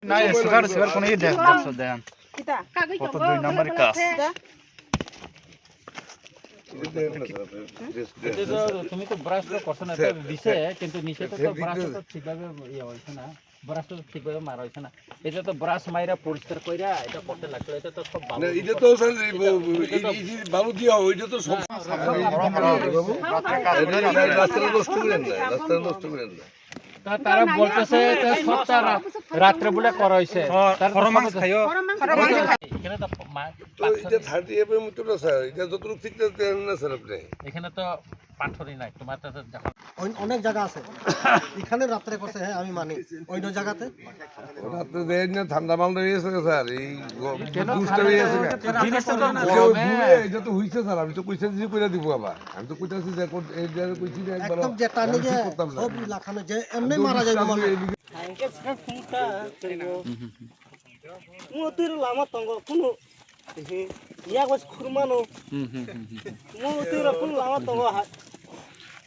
না sugar sugar কোন ই দেন দেন কত 2 নম্বর কাজ তুমি তো ব্রাশ তো করছ না তো দিছে কিন্তু নিচে তো ব্রাশ তো ঠিকভাবে ইয়া হইছে না ব্রাশ তো ঠিকভাবে মারা হইছে না এটা তো ব্রাশ মাইরা পরিষ্কার কইরা এটা করতে লাগলো এটা তো সব ভালো এটা তো বালু দিয়া ওইটা তো সব রাস্তা নষ্ট করেন না রাস্তা নষ্ট করেন না তারা বলতেছে সপ্তাহ রাত্রে বলে করা হইছে তার ফরমাস খাইও এখানে তো তো এটা 30 এর মতো না স্যার এটা যতটুকু ঠিক না স্যার আপনি এখানে তো পাথরই নাই তোমার তো দেখো অনেক জায়গা আছে এখানে রাত্রে করছে হ্যাঁ আমি মানি অন্য জায়গাতে রাত্রে দেন না ঠান্ডা মাল রয়েছে স্যার এই দুষ্ট হয়ে আছে এটা তো হইছে স্যার আমি তো কইছি যে কইরা দিব আবার আমি তো কইতাছি যে এই যে কইছি যে একবার একদম যেটা নিয়ে সব লাখানো যে এমনি মারা যাবে মানে আঙ্কে স্যার ফুলটা মোতির লামা তঙ্গ কোনো ইয়া কস খুরমানো মোতির কোন লামা তঙ্গ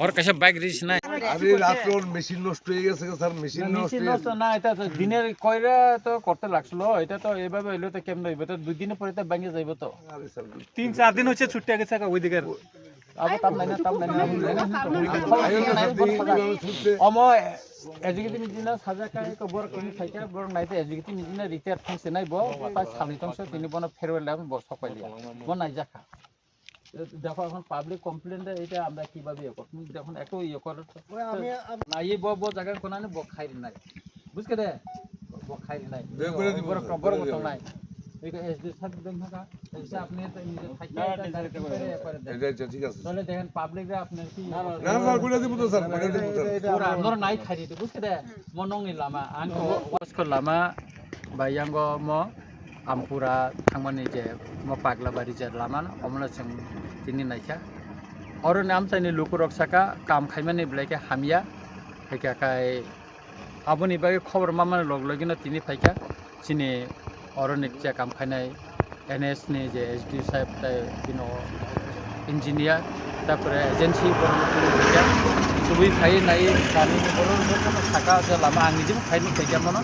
और कैसे बाइक रिस ना আরে রাত্রে ওর মেশিন নষ্ট হয়ে গেছে স্যার মেশিন নষ্ট না এটা তো দিনের কইরা তো করতে লাগছিল এটা তো এইভাবে হইলো তো কেমন হইবে তো দুই দিনের পরে তো ভাঙে যাইব তো আরে স্যার 3-4 দিন হচ্ছে ছুটি গেছে ওই দিকে अब तब नहीं अमो एजुकेटिव इंजिनियर साजा का एक बर कमी थाइका बर नाइते एजुकेटिव इंजिनियर रिटायर थांसे नाइ बो ता सानि तंसो तिनि बनो फेरवेल लाम बो सकाइलिया बो नाइ जाखा দেখো এখন পাবলিক কমপ্লেইন দে এটা আমরা কিভাবে ইয়ে করব দেখুন একটু ইয়ে করে আমি নাই বো জায়গা কোনানে বো খাইরি নাই বুঝকে দে বো খাইরি নাই বড় বড় মত নাই এই এসডি সাহেব দেন থাকা এসে আপনি তো নিজে থাকি এটা ঠিক আছে তাহলে দেখেন পাবলিকরা আপনার কি না স্যার কইরা দিব তো স্যার কইরা দিব স্যার পুরা নর নাই খাইরি তো বুঝকে দে মনংনি লামা আঙ্কো ওয়াসকো লামা বাইयांगो म आमपुरा थांमानि जे म पागलाबारि जे लामा अमला जों तिनि नायखा और नाम चाइनि लुकुरक साका काम खाइमानि ब्लाइके हामिया फाइकाखाय आबनि बागे खबर मामानि लगलगिनो तिनि फाइका चिनि अरनिक जे काम खाइनाय एनएस नि जे एसडी साहेब ताय बिनो इंजिनियर तारपरे एजेंसी बरमफाइका सुबि फाइ नाय सानि बरमफाइका साका जे लामा आंनि जे फाइनि फाइका मनो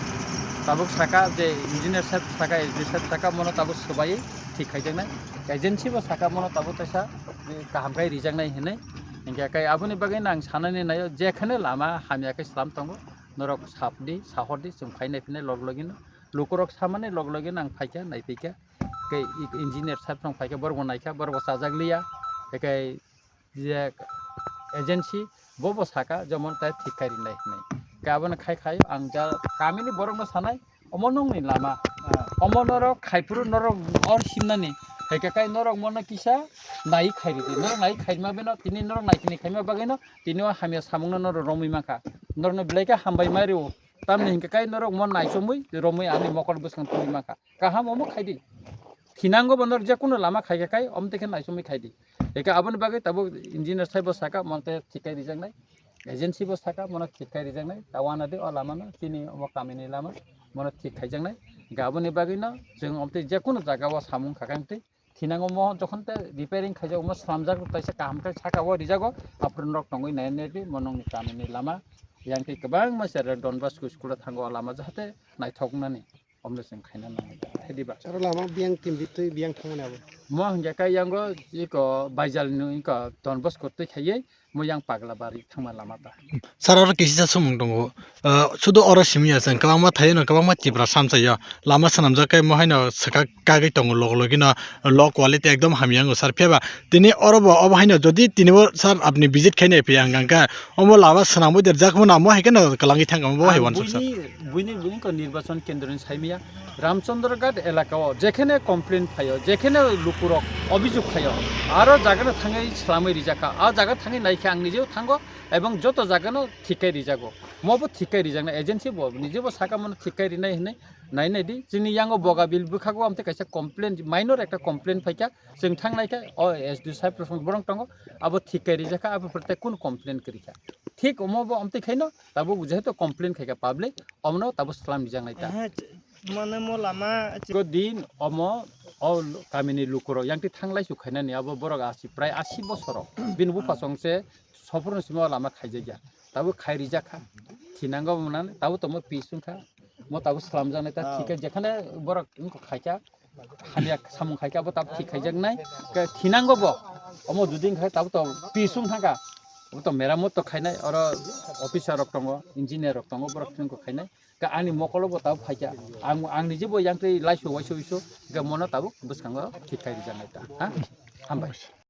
ताबुक साका जे इंजिनियर साहेब साका एसडी साहेब साका मनो ताबुक सबाय ठीक खाइजोंनाय एजेंसी बो साका मनो ताबुक तैसा गाहामखाय रिजांनाय होनै इंगाखाय आबनि बागै नां साननानै नाय जेखाने लामा हामियाखै स्लाम तंगो नरक सापदि साहरदि जों फाइनाय फिनाय लगलगिनो लुकुरक सामाने लगलगिनो आं फाइका नायफैका कै इंजिनियर साहेब तं फाइका बरगो नायखा बरगो साजागलिया एखाय जे एजेंसी बो साका जमन ताय ठीक खाइरि नाय होनै गाबोन खाइ खाइ आं जा कामिनि बरगनो सानाय अमनंनि लामा अमनरक खाइपुरु नरक और सिमनानि हेकाकाय नरक मन किसा नाइ खाइरि नरक नाइ खाइमा बेनो तिनि नरक नाइकिनि खाइमा बागैनो तिनिवा हामिया सामुंनो नर रमै माखा नरनो ब्लाइका हामबाय मारिउ तामनि हेकाकाय नरक मन नाइसमै रमै आनि मकर बसखां तुनि माखा गाहाम अमो खाइदि थिनांगो बन्दर जेकुनो लामा खाइकाकाय अमतेखे नाइसमै खाइदि हेका आबनि बागै ताबो इंजिनियर साहेब साका मनते थिकाय रिजांनाय एजेंसी बो साका मन थिकाय रिजांनाय तावाना दे अ लामानो तिनि अमो कामिनि लामा मन थिक खाइजांनाय गाबोनि बागैनो जों अमते जेकुनो जागावा सामुं खाकांते थिनांगो म जखनते रिपेयरिंग खाइजागो म स्लामजाग तैसे कामते साकावा रिजागो आफ्रन रक तंगै नायनेदि मनंनि कामिनि लामा यांति गोबां मानसिया डनबास्को स्कुलाव थांगो लामा जाहाथे नायथगनानै अमलेसं खाइना नाङै हेदिबा सारा लामा बियां टिमबितै बियां थांमोनाबो म हंगाका यांगो इको बाइजालनि इको डनबास्को तै खायै म yang पागलाबारि थांमा लामा दा सारा किसिजा सुमुं दङ सुदु अर सिमिया जों गोबां थायो गोबां मानसिफ्रा सामसायो लामा सानामजाखाय महायनो साका कागै दङ लगलगिनो ल क्वालिटी एकदम हामियाङो सार फेबा दिनै अरब अबहायनो जदि दिनैबो सार आपनि विजिट खायनाय फैया गांगा अमो लामा सानामबो देरजाखमो नामो हायगोन कलांगि थांगामो बहाय वान सर बुइनि को निर्वाचन केन्द्रनि साइमिया रामचंद्रगढ़ एलाकाव जेखेने कमप्लेन फायो जेखेने लुकुरक अभियोग फायो आरो जागानो थाङै स्लामै रिजाखा आ जागा थाङै नायखा आं निजेও थांगो एवं जत जागानो थिकाय रिजागो मबो थिकाय रिजांना एजेंसी बो निजेबो साका मन थिकाय रिनाय होनै नायनायदि जोंनि यांगो बगाबिल बुखागो आमते कायसा कमप्लेन माइनर एकटा कमप्लेन फायका जों थांनायखा अ एसडी साहेब प्रसंग बरं तंगो आबो थिकाय रिजाखा आबो प्रत्येक कुन कमप्लेन करिखा ठीक अमबो अमते खायनो ताबो जेहेतु कमप्लेन खायका पाब्लिक अमनो ताबो स्लाम रिजांनायता माने म लामा को दिन अमो अ कामिनि लुकुरो यांति थांलाय सुखायनानि आबो बरग आसि प्राय 80 बसर बिनबु फासंसे सफरनसिम लामा खायजाया ताबो खायरि जाखा थिनांगो मोनान ताबो तम पिसुंखा mo tabu salam jang ta thik jekhane borok inko khaika hamya samung khaika bo tab thik khaijak nai ka thinango bo omo dudin khai tabu to pisung thanga to meramot to khainai oro officer rok tongo engineer rok tongo borok ko khainai ka ani mokolo bo tabu phaika ang nije bo yang tei laisu waisu isu ga mono tabu buskango thik khai janai ta ha hambai